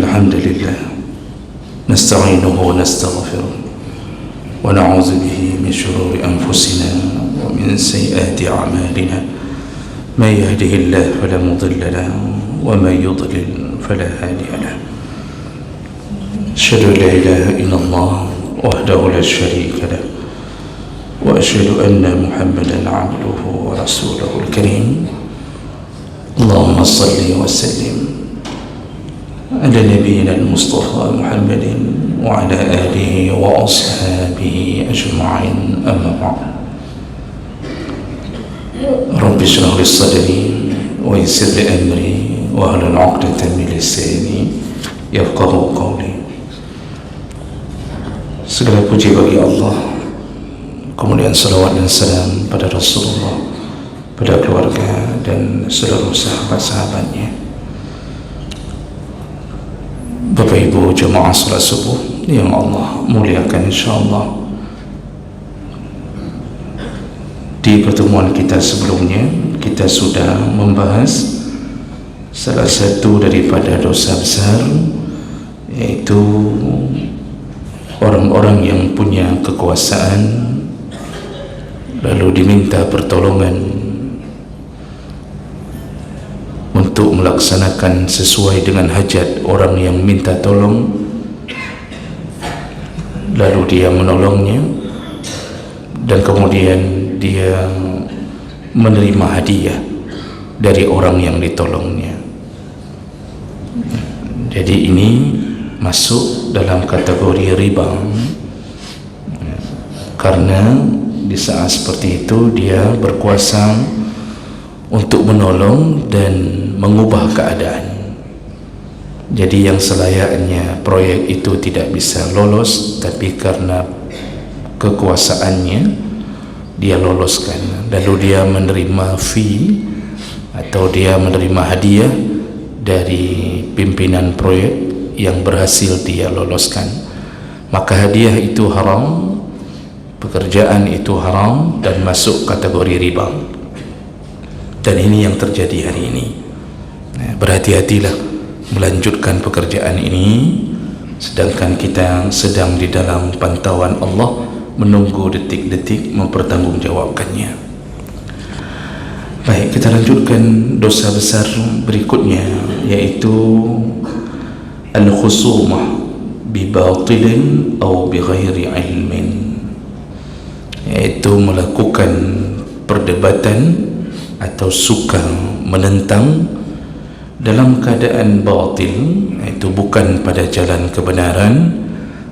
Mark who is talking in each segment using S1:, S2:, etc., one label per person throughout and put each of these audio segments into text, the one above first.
S1: الحمد لله نستعينه ونستغفره ونعوذ به من شرور أنفسنا ومن سيئات أعمالنا من يهده الله فلا مضل له ومن يضلل فلا هادي له أشهد أن لا إله إلا الله وحده لا شريك له وأشهد أن محمدا عبده ورسوله الكريم اللهم صل وسلم على نبينا المصطفى محمد وعلى آله وأصحابه أجمعين أما بعد رب اشرح لي صدري ويسر لي أمري واحلل عقدة من لساني يفقهوا قولي. Segala puji bagi Allah, kemudian salawat dan salam pada Rasulullah, pada keluarga dan seluruh sahabat-sahabatnya. Bapak Ibu jemaah salat subuh yang Allah muliakan, insyaallah di pertemuan kita sebelumnya kita sudah membahas salah satu daripada dosa besar, yaitu orang-orang yang punya kekuasaan lalu diminta pertolongan untuk melaksanakan sesuai dengan hajat orang yang minta tolong, lalu dia menolongnya dan kemudian dia menerima hadiah dari orang yang ditolongnya. Jadi ini masuk dalam kategori riba, karena di saat seperti itu dia berkuasa untuk menolong dan mengubah keadaan. Jadi yang selayaknya proyek itu tidak bisa lolos, tapi karena kekuasaannya dia loloskan, lalu dia menerima fee atau dia menerima hadiah dari pimpinan proyek yang berhasil dia loloskan, maka hadiah itu haram, pekerjaan itu haram dan masuk kategori riba. Dan ini yang terjadi hari ini. Berhati-hatilah melanjutkan pekerjaan ini, sedangkan kita sedang di dalam pantauan Allah, menunggu detik-detik mempertanggungjawabkannya. Baik, kita lanjutkan dosa besar berikutnya, yaitu al-khusumah bibatilin atau bighairi ilmin, yaitu melakukan perdebatan atau suka menentang dalam keadaan batil, yaitu bukan pada jalan kebenaran,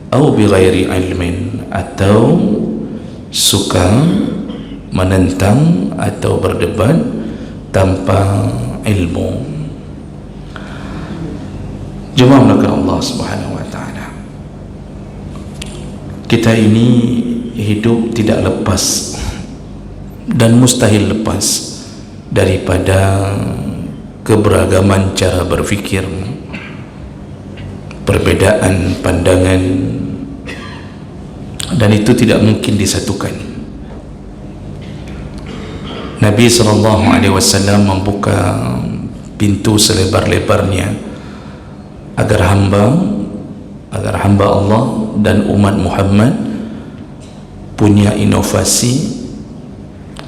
S1: atau bighairi ilmin, atau suka menentang atau berdebat tanpa ilmu. Jemaah melakukan Allah Subhanahu wa ta'ala, kita ini hidup tidak lepas dan mustahil lepas daripada keberagaman cara berfikir, perbedaan pandangan, dan itu tidak mungkin disatukan. Nabi SAW membuka pintu selebar-lebarnya agar hamba Allah dan umat Muhammad punya inovasi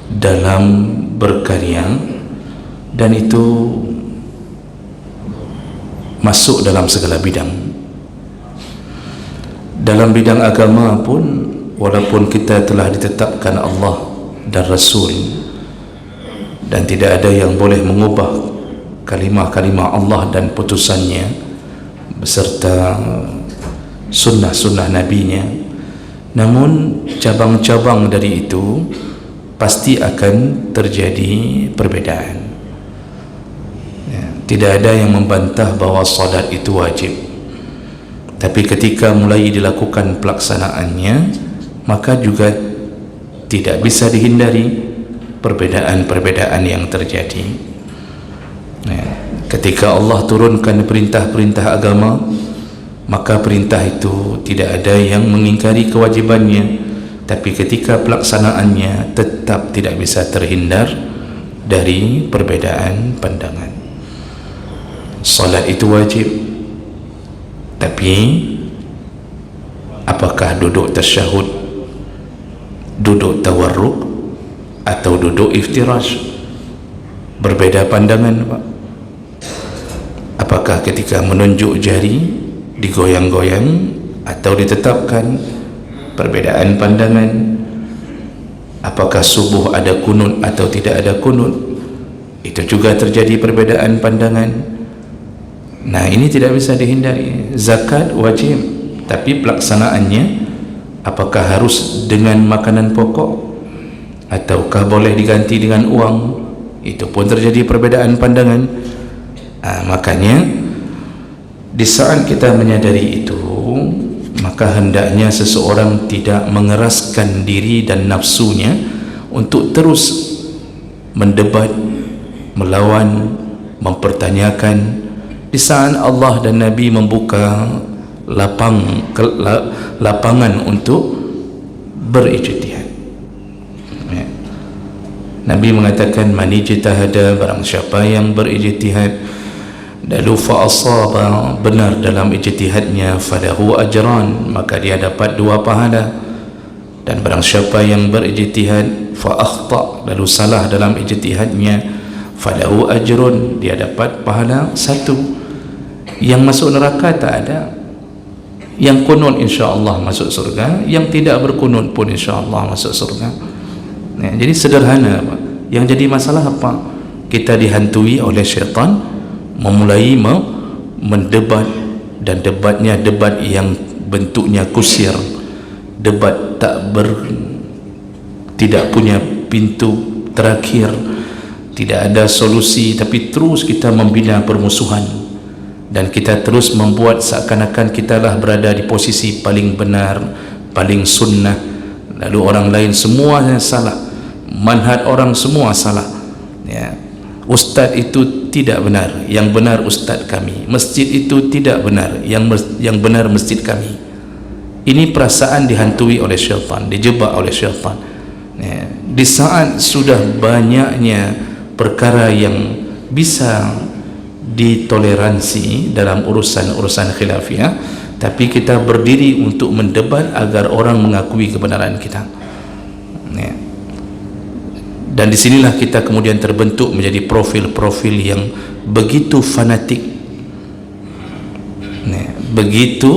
S1: dalam berkarya, dan itu masuk dalam segala bidang. Dalam bidang agama pun, walaupun kita telah ditetapkan Allah dan Rasul, dan tidak ada yang boleh mengubah kalimah-kalimah Allah dan putusannya beserta sunnah-sunnah nabinya, namun cabang-cabang dari itu pasti akan terjadi perbedaan. Tidak ada yang membantah bahwa salat itu wajib, tapi ketika mulai dilakukan pelaksanaannya, maka juga tidak bisa dihindari perbedaan-perbedaan yang terjadi. Ketika Allah turunkan perintah-perintah agama, maka perintah itu tidak ada yang mengingkari kewajibannya, tapi ketika pelaksanaannya tetap tidak bisa terhindar dari perbedaan pandangan. Salat itu wajib, Tapi apakah duduk tasyahud, duduk tawarruk, atau duduk iftirash? Berbeda pandangan, Pak. Apakah ketika menunjuk jari digoyang-goyang atau ditetapkan? Perbedaan pandangan. Apakah subuh ada kunut atau tidak ada kunut? Itu juga terjadi perbedaan pandangan. Nah, ini tidak bisa dihindari. Zakat wajib, tapi pelaksanaannya apakah harus dengan makanan pokok ataukah boleh diganti dengan uang? Itu pun terjadi perbedaan pandangan. Makanya di saat kita menyadari itu, maka hendaknya seseorang tidak mengeraskan diri dan nafsunya untuk terus mendebat, melawan, mempertanyakan. Di saat Allah dan Nabi membuka lapangan untuk berijtihad. Nabi mengatakan, man ijtahada, barang siapa yang berijtihad lalu fa asaba, benar dalam ijtihadnya, falahu ajran, maka dia dapat 2 pahala. Dan barang siapa yang berijtihad fa akhta, lalu salah dalam ijtihadnya, falahu ajrun, dia dapat pahala 1. Yang masuk neraka tak ada. Yang kunut insya-Allah masuk surga, yang tidak berkunut pun insya-Allah masuk surga. Jadi sederhana, Pak. Yang jadi masalah apa? Kita dihantui oleh syaitan, memulai mendebat, dan debatnya debat yang bentuknya kusir, debat tidak punya pintu terakhir, tidak ada solusi, tapi terus kita membina permusuhan, dan kita terus membuat seakan-akan kitalah berada di posisi paling benar, paling sunnah, lalu orang lain semuanya salah, manhaj orang semua salah, ya. Ustaz itu tidak benar, yang benar ustaz kami. Masjid itu tidak benar, yang benar masjid kami. Ini perasaan dihantui oleh syaitan, dijebak oleh syaitan. Ya. Di saat sudah banyaknya perkara yang bisa ditoleransi dalam urusan khilafiyah, tapi kita berdiri untuk mendebat agar orang mengakui kebenaran kita. Ya. Dan disinilah kita kemudian terbentuk menjadi profil-profil yang begitu fanatik, begitu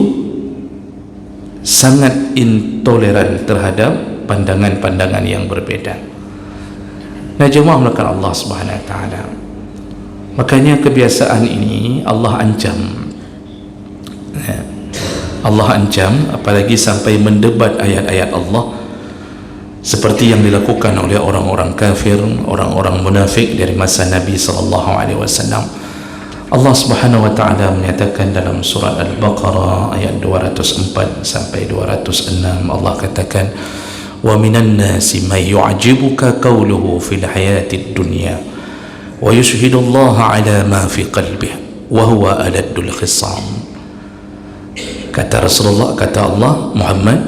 S1: sangat intoleran terhadap pandangan-pandangan yang berbeda. Nah, jemaah melakukan Allah Subhanahu Wa Taala. Makanya kebiasaan ini Allah ancam. Allah ancam, apalagi sampai mendebat ayat-ayat Allah, seperti yang dilakukan oleh orang-orang kafir, orang-orang munafik dari masa Nabi SAW. Allah Subhanahu Wa Taala menyatakan dalam surat Al-Baqarah ayat 204 sampai 206, Allah katakan, wa minan nasi may yu'jibuka qawluhu fil hayatid dunya wa yushhidu Allah ala ma fi qalbihi wa huwa aladdul khisam. Kata Rasulullah, kata Allah, Muhammad,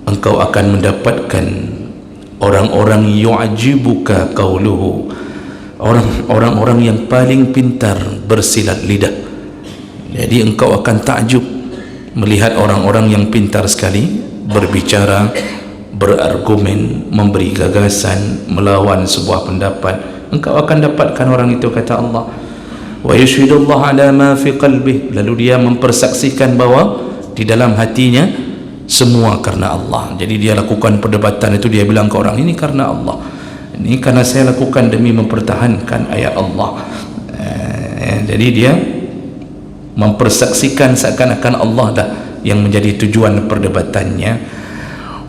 S1: engkau akan mendapatkan orang-orang yu'jibuka qawluhu, orang-orang yang paling pintar bersilat lidah. Jadi engkau akan takjub melihat orang-orang yang pintar sekali berbicara, berargumen, memberi gagasan, melawan sebuah pendapat. Engkau akan dapatkan orang itu, kata Allah. Wa yushhidullah ala ma fi qalbih, lalu dia mempersaksikan bahwa di dalam hatinya semua karena Allah. Jadi dia lakukan perdebatan itu, dia bilang ke orang, ini karena Allah, ini karena saya lakukan demi mempertahankan ayat Allah. Jadi dia mempersaksikan seakan-akan Allah dah yang menjadi tujuan perdebatannya.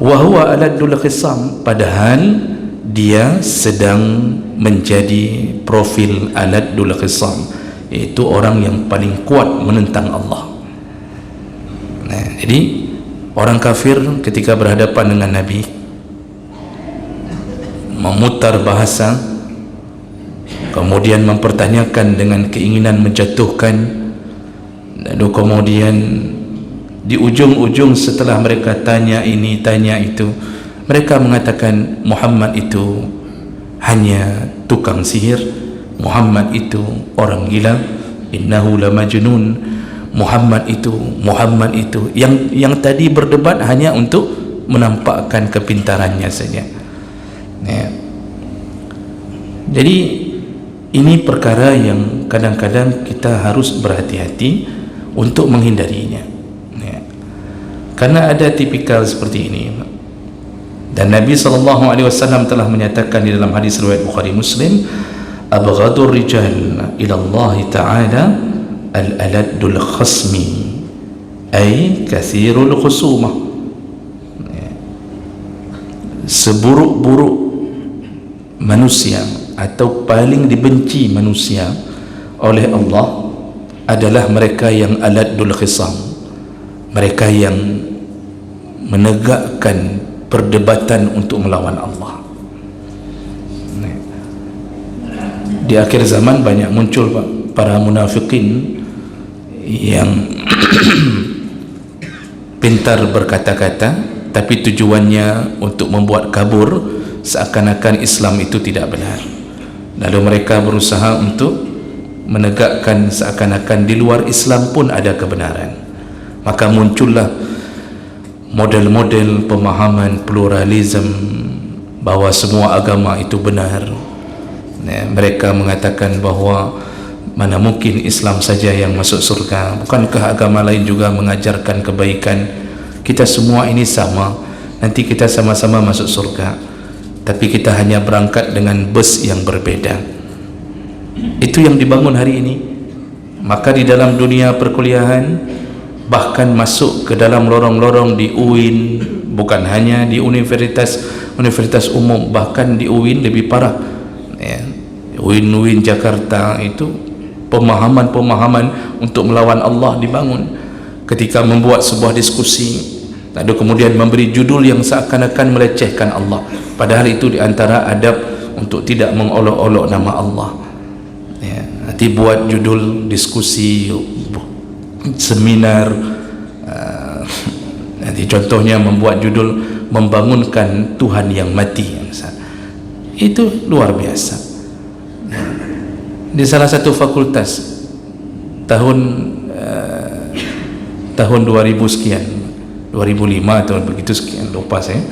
S1: Wa huwa aladdul khisam, padahal dia sedang menjadi profil aladdul khisam, yaitu orang yang paling kuat menentang Allah. Jadi orang kafir ketika berhadapan dengan Nabi memutar bahasa, kemudian mempertanyakan dengan keinginan menjatuhkan, lalu kemudian di ujung-ujung setelah mereka tanya ini tanya itu, mereka mengatakan Muhammad itu hanya tukang sihir, Muhammad itu orang gila, innahu la majnun, Muhammad itu yang tadi berdebat hanya untuk menampakkan kepintarannya saja, ya. Jadi ini perkara yang kadang-kadang kita harus berhati-hati untuk menghindarinya, ya. Karena ada tipikal seperti ini. Dan Nabi SAW telah menyatakan di dalam hadis riwayat Bukhari Muslim, abghadur rijal ila Allah Ta'ala al-aladul khasmi ay kathirul khusumah. Seburuk-buruk manusia atau paling dibenci manusia oleh Allah adalah mereka yang aladul khisam, mereka yang menegakkan perdebatan untuk melawan Allah. Di akhir zaman banyak muncul para munafikin yang pintar berkata-kata, tapi tujuannya untuk membuat kabur seakan-akan Islam itu tidak benar. Lalu mereka berusaha untuk menegakkan seakan-akan di luar Islam pun ada kebenaran. Maka muncullah model-model pemahaman pluralisme bahwa semua agama itu benar. Mereka mengatakan bahawa mana mungkin Islam saja yang masuk surga, bukankah agama lain juga mengajarkan kebaikan? Kita semua ini sama, nanti kita sama-sama masuk surga, tapi kita hanya berangkat dengan bus yang berbeda. Itu yang dibangun hari ini. Maka di dalam dunia perkuliahan, bahkan masuk ke dalam lorong-lorong di UIN, bukan hanya di universitas umum, bahkan di UIN lebih parah, ya. UIN Jakarta itu pemahaman untuk melawan Allah dibangun ketika membuat sebuah diskusi, lalu kemudian memberi judul yang seakan-akan melecehkan Allah, padahal itu diantara adab untuk tidak mengolok-olok nama Allah, ya. Nanti buat judul diskusi, seminar, nanti contohnya membuat judul membangunkan Tuhan yang mati, itu luar biasa. Di salah satu fakultas tahun 2000 sekian, 2005 atau begitu sekian, lupa saya,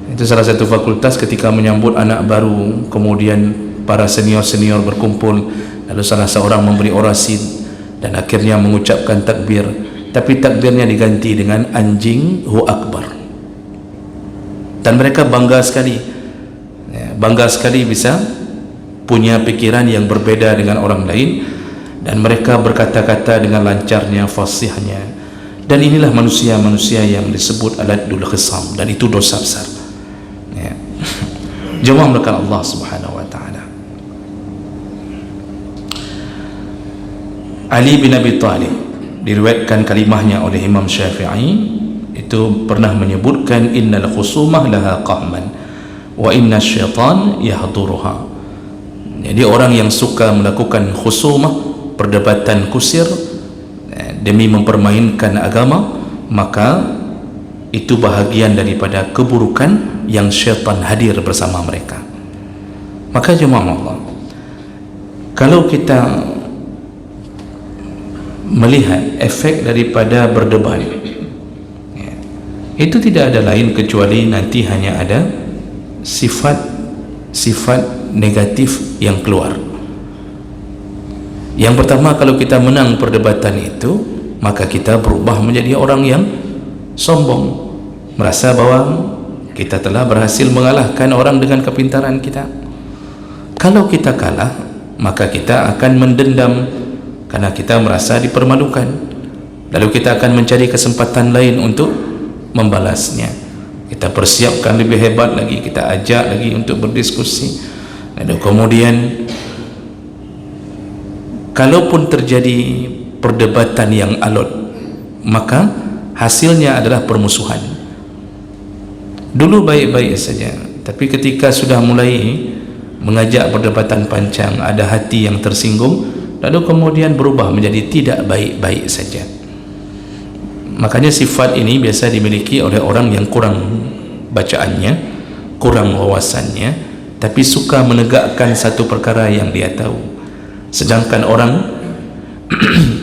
S1: itu salah satu fakultas ketika menyambut anak baru, kemudian para senior-senior berkumpul, lalu salah seorang memberi orasi dan akhirnya mengucapkan takbir, tapi takbirnya diganti dengan anjing hu akbar. Dan mereka bangga sekali, ya, bangga sekali bisa punya pikiran yang berbeda dengan orang lain, dan mereka berkata-kata dengan lancarnya, fasihnya. Dan inilah manusia-manusia yang disebut aladul khisam, dan itu dosa besar, ya. Jemaah melakukan Allah Subhanahu wa taala. Ali bin Abi Thalib, diriwayatkan kalimahnya oleh Imam Syafi'i, itu pernah menyebutkan innal khusumah laha qahman wa inna syaitan yahduruha. Jadi orang yang suka melakukan khusumah, perdebatan kusir demi mempermainkan agama, maka itu bahagian daripada keburukan yang syaitan hadir bersama mereka. Maka jemaah Allah, kalau kita melihat efek daripada berdebat, ya, itu tidak ada lain kecuali nanti hanya ada sifat negatif yang keluar. Yang pertama, kalau kita menang perdebatan itu, maka kita berubah menjadi orang yang sombong, merasa bahwa kita telah berhasil mengalahkan orang dengan kepintaran kita. Kalau kita kalah, maka kita akan mendendam karena kita merasa dipermalukan, lalu kita akan mencari kesempatan lain untuk membalasnya. Kita persiapkan lebih hebat lagi, kita ajak lagi untuk berdiskusi. Lalu kemudian kalaupun terjadi perdebatan yang alot, maka hasilnya adalah permusuhan. Dulu baik-baik saja, tapi ketika sudah mulai mengajak perdebatan panjang, ada hati yang tersinggung, lalu kemudian berubah menjadi tidak baik-baik saja. Makanya sifat ini biasa dimiliki oleh orang yang kurang bacaannya, kurang wawasannya, tapi suka menegakkan satu perkara yang dia tahu. Sedangkan orang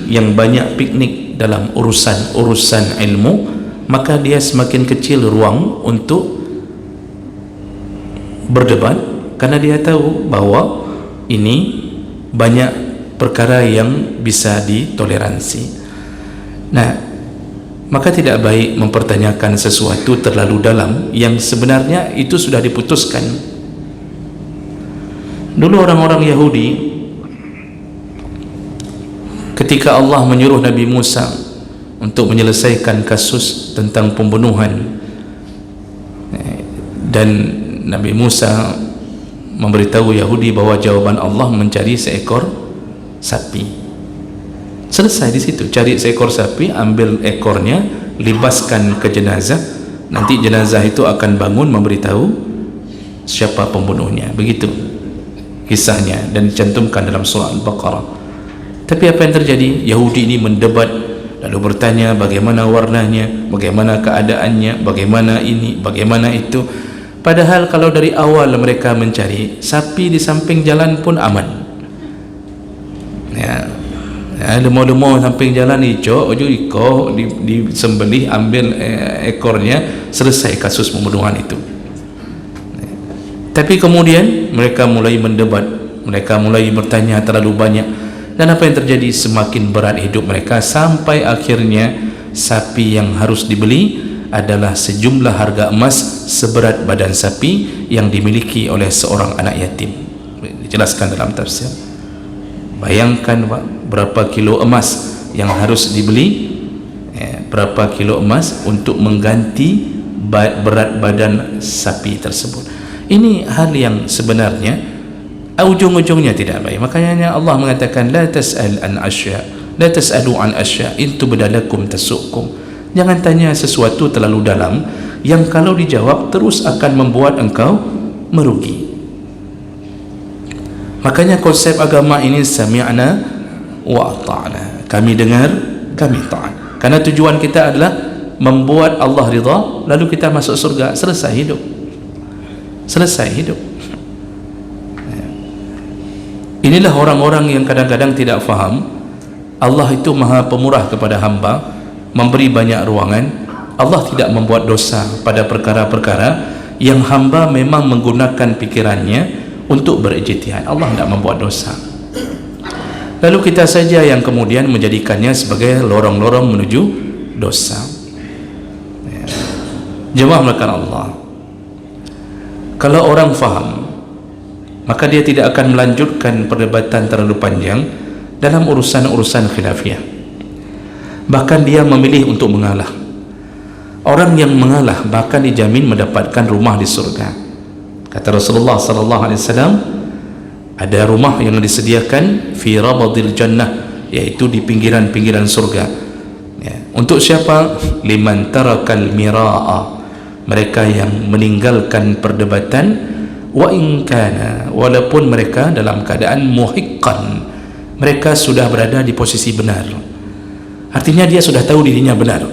S1: yang banyak piknik, dalam urusan ilmu, maka dia semakin kecil ruang untuk berdebat, karena dia tahu bahawa ini banyak perkara yang bisa ditoleransi. Nah, maka tidak baik mempertanyakan sesuatu terlalu dalam yang sebenarnya itu sudah diputuskan. Dulu orang-orang Yahudi, ketika Allah menyuruh Nabi Musa untuk menyelesaikan kasus tentang pembunuhan, dan Nabi Musa memberitahu Yahudi bahwa jawaban Allah mencari seekor sapi. Selesai di situ, cari seekor sapi, ambil ekornya, libaskan ke jenazah, nanti jenazah itu akan bangun memberitahu siapa pembunuhnya. Begitu kisahnya dan dicantumkan dalam surah Al-Baqarah. Tapi apa yang terjadi? Yahudi ini mendebat, lalu bertanya bagaimana warnanya, bagaimana keadaannya, bagaimana ini, bagaimana itu. Padahal kalau dari awal mereka mencari sapi di samping jalan pun aman. Ya, lemah-lemah samping jalan icok, disembelih, ambil ekornya, selesai kasus pembunuhan itu. Tapi kemudian mereka mulai mendebat, mereka mulai bertanya terlalu banyak, dan apa yang terjadi? Semakin berat hidup mereka, sampai akhirnya sapi yang harus dibeli adalah sejumlah harga emas seberat badan sapi yang dimiliki oleh seorang anak yatim. Dijelaskan dalam tafsir. Bayangkan Pak, berapa kilo emas yang harus dibeli, berapa kilo emas untuk mengganti berat badan sapi tersebut. Ini hal yang sebenarnya ujung-ujungnya tidak baik. Makanya Allah mengatakan la tas'al an asya, la tas'alu an asya in tubdalakum tasukum. Jangan tanya sesuatu terlalu dalam yang kalau dijawab terus akan membuat engkau merugi. Makanya konsep agama ini sami'na wa ata'na, kami dengar, kami taat. Karena tujuan kita adalah membuat Allah ridha, lalu kita masuk surga, selesai hidup. Selesai hidup. Inilah orang-orang yang kadang-kadang tidak faham Allah itu maha pemurah kepada hamba, memberi banyak ruangan. Allah tidak membuat dosa pada perkara-perkara yang hamba memang menggunakan pikirannya untuk berijtihad. Allah tidak membuat dosa. Lalu kita saja yang kemudian menjadikannya sebagai lorong-lorong menuju dosa. Jemaah melakukan Allah, kalau orang faham, maka dia tidak akan melanjutkan perdebatan terlalu panjang dalam urusan-urusan khilafiyah. Bahkan dia memilih untuk mengalah. Orang yang mengalah bahkan dijamin mendapatkan rumah di surga. Kata Rasulullah sallallahu alaihi wasallam, ada rumah yang disediakan fi rabadil jannah, yaitu di pinggiran-pinggiran surga. Ya. Untuk siapa? Liman tarakal miraa, mereka yang meninggalkan perdebatan, wa in kana, walaupun mereka dalam keadaan muhiqqan, mereka sudah berada di posisi benar. Artinya dia sudah tahu dirinya benar,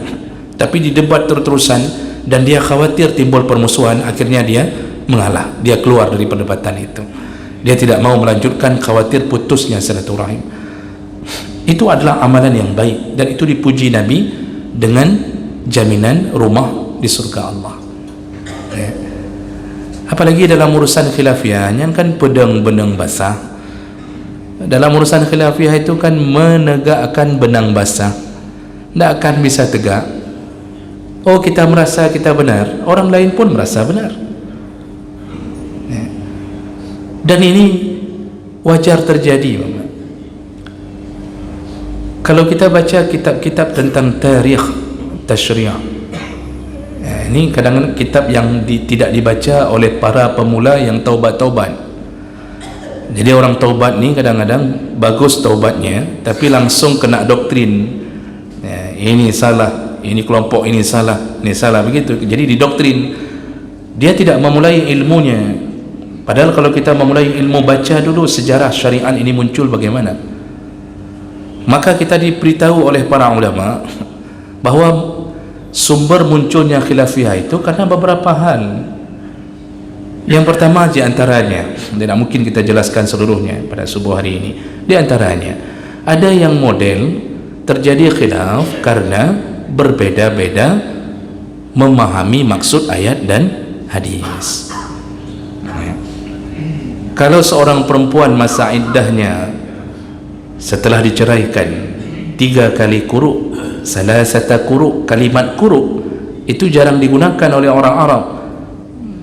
S1: tapi di debat terus-terusan dan dia khawatir timbul permusuhan, akhirnya dia mengalah, dia keluar dari perdebatan itu. Dia tidak mau melanjutkan, khawatir putusnya silaturahim. Itu adalah amalan yang baik, dan itu dipuji Nabi dengan jaminan rumah di surga Allah. Apalagi dalam urusan khilafiyah, yang kan pedang-benang basah. Dalam urusan khilafiyah itu kan menegakkan benang basah, tidak akan bisa tegak. Oh, kita merasa kita benar, orang lain pun merasa benar. Dan ini wajar terjadi. Kalau kita baca kitab-kitab tentang tarikh tasyri', ini kadang-kadang kitab yang tidak dibaca oleh para pemula yang taubat-taubat. Jadi orang taubat ni kadang-kadang bagus taubatnya, tapi langsung kena doktrin. Ini salah, ini kelompok ini salah, ini salah, begitu. Jadi didoktrin. Dia tidak memulai ilmunya. Padahal kalau kita memulai ilmu, baca dulu sejarah syariat ini muncul bagaimana. Maka kita diberitahu oleh para ulama bahwa sumber munculnya khilafiyah itu karena beberapa hal. Yang pertama di antaranya, tidak mungkin kita jelaskan seluruhnya pada subuh hari ini. Di antaranya ada yang model terjadi khilaf karena berbeda-beda memahami maksud ayat dan hadis. Kalau seorang perempuan masa iddahnya setelah diceraikan 3 kali kuruk, salasata kuruk, kalimat kuruk itu jarang digunakan oleh orang Arab.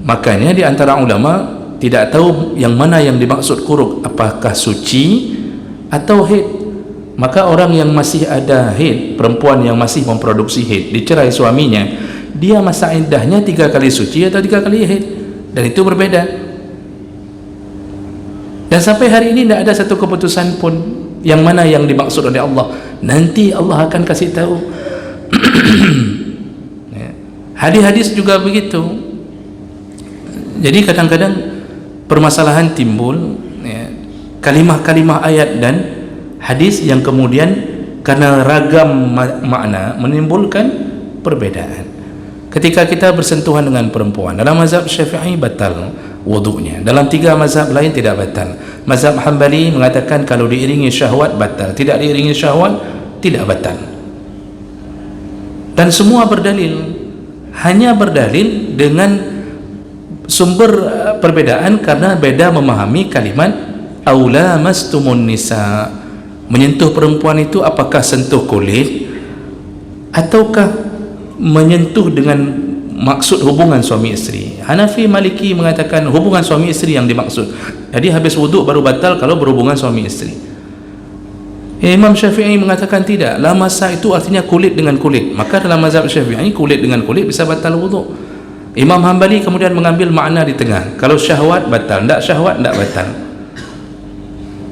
S1: Makanya di antara ulama tidak tahu yang mana yang dimaksud kuruk, apakah suci atau haid. Maka orang yang masih ada haid, perempuan yang masih memproduksi haid, dicerai suaminya, dia masa iddahnya 3 kali suci atau 3 kali haid, dan itu berbeda. Dan sampai hari ini tidak ada satu keputusan pun yang mana yang dimaksud oleh Allah. Nanti Allah akan kasih tahu. Hadis-hadis juga begitu. Jadi kadang-kadang permasalahan timbul, kalimah-kalimah ayat dan hadis yang kemudian karena ragam makna menimbulkan perbedaan. Ketika kita bersentuhan dengan perempuan, dalam mazhab Syafi'i batal wudunya, dalam 3 mazhab lain tidak batal. Mazhab Hambali mengatakan kalau diiringi syahwat batal, tidak diiringi syahwat tidak batal. Dan semua berdalil, hanya berdalil dengan sumber perbedaan karena beda memahami kalimat aula mastumun nisa. Menyentuh perempuan itu apakah sentuh kulit ataukah menyentuh dengan maksud hubungan suami isteri. Hanafi, Maliki mengatakan hubungan suami isteri yang dimaksud. Jadi habis wuduk baru batal kalau berhubungan suami isteri. Imam Syafi'i mengatakan tidak, lamasa itu artinya kulit dengan kulit. Maka dalam mazhab Syafi'i kulit dengan kulit bisa batal wuduk. Imam Hambali kemudian mengambil makna di tengah. Kalau syahwat batal, tidak syahwat tidak batal.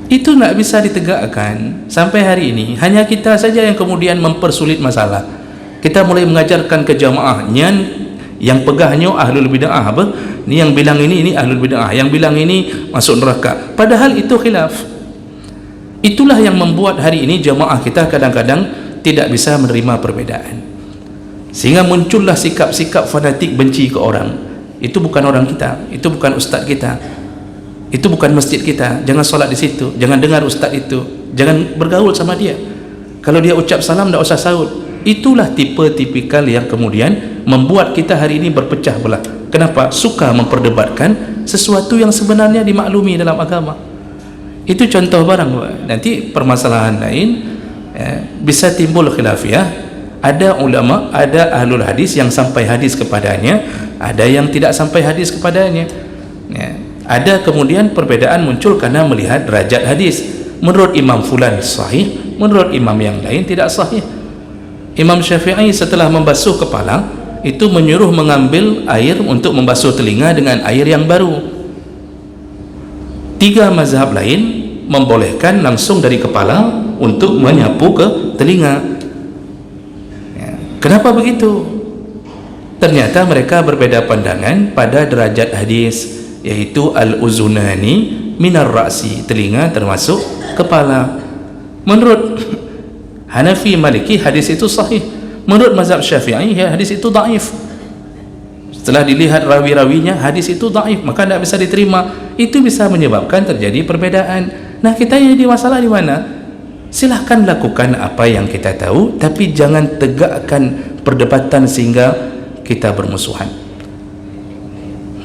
S1: Itu tidak bisa ditegakkan sampai hari ini. Hanya kita saja yang kemudian mempersulit masalah. Kita mulai mengajarkan ke jamaah yang pegahnya ahlul bid'ah, apa? Ni yang bilang ini ahlul bid'ah, yang bilang ini masuk neraka. Padahal itu khilaf. Itulah yang membuat hari ini jamaah kita kadang-kadang tidak bisa menerima perbedaan. Sehingga muncullah sikap-sikap fanatik benci ke orang. Itu bukan orang kita, itu bukan ustaz kita. Itu bukan masjid kita. Jangan solat di situ, jangan dengar ustaz itu, jangan bergaul sama dia. Kalau dia ucap salam tidak usah sahut. Itulah tipe tipikal yang kemudian membuat kita hari ini berpecah belah. Kenapa? Suka memperdebatkan sesuatu yang sebenarnya dimaklumi dalam agama. Itu contoh barang. Nanti permasalahan lain bisa timbul khilafiyah. Ada ulama, ada ahlul hadis yang sampai hadis kepadanya, ada yang tidak sampai hadis kepadanya. Ada kemudian perbedaan muncul karena melihat derajat hadis. Menurut Imam Fulan sahih, menurut imam yang lain tidak sahih. Imam Syafi'i setelah membasuh kepala itu menyuruh mengambil air untuk membasuh telinga dengan air yang baru. 3 mazhab lain membolehkan langsung dari kepala untuk menyapu ke telinga. Kenapa begitu? Ternyata mereka berbeda pandangan pada derajat hadis, yaitu al-uzunani minar ra'si, telinga termasuk kepala. Menurut Hanafi, Maliki hadis itu sahih. Menurut mazhab Syafi'i hadis itu dhaif. Setelah dilihat rawi-rawinya hadis itu dhaif, maka tidak bisa diterima. Itu bisa menyebabkan terjadi perbedaan. Nah, kita jadi masalah di mana? Silahkan lakukan apa yang kita tahu, tapi jangan tegakkan perdebatan sehingga kita bermusuhan.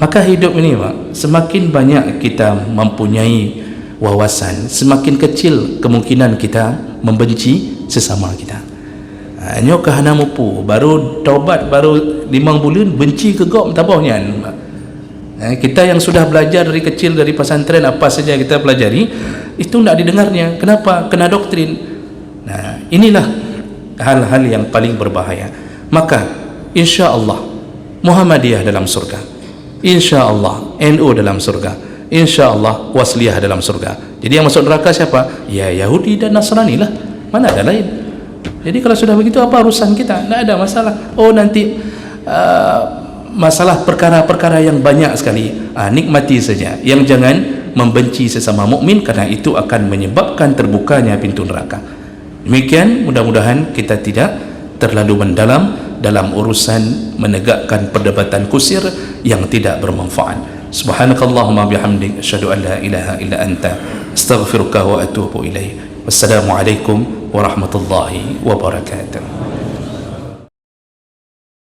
S1: Maka hidup ini, Pak, semakin banyak kita mempunyai wawasan, semakin kecil kemungkinan kita membenci sesama kita. Hanya kahana mupu baru taubat baru 5 bulan benci ke gom tabahnya. Kita yang sudah belajar dari kecil dari pesantren apa saja kita pelajari itu tidak didengarnya. Kenapa? Kena doktrin. Nah, inilah hal-hal yang paling berbahaya. Maka insya-Allah Muhammadiyah dalam surga, insya-Allah NU dalam surga, insya-Allah Wasliyah dalam surga. Jadi yang masuk neraka siapa? Ya Yahudi dan Nasrani lah. Mana ada lain. Jadi kalau sudah begitu apa urusan kita? Tidak ada masalah. Oh nanti masalah perkara-perkara yang banyak sekali, nikmati saja. Yang jangan membenci sesama mukmin, karena itu akan menyebabkan terbukanya pintu neraka. Demikian, mudah-mudahan kita tidak terlalu mendalam dalam urusan menegakkan perdebatan kusir yang tidak bermanfaat. Subhanakallahumma bihamdik, asyhadu an la ilaha illa anta, astaghfiruka wa atubu ilaik. Wassalamualaikum warahmatullahi wabarakatuh.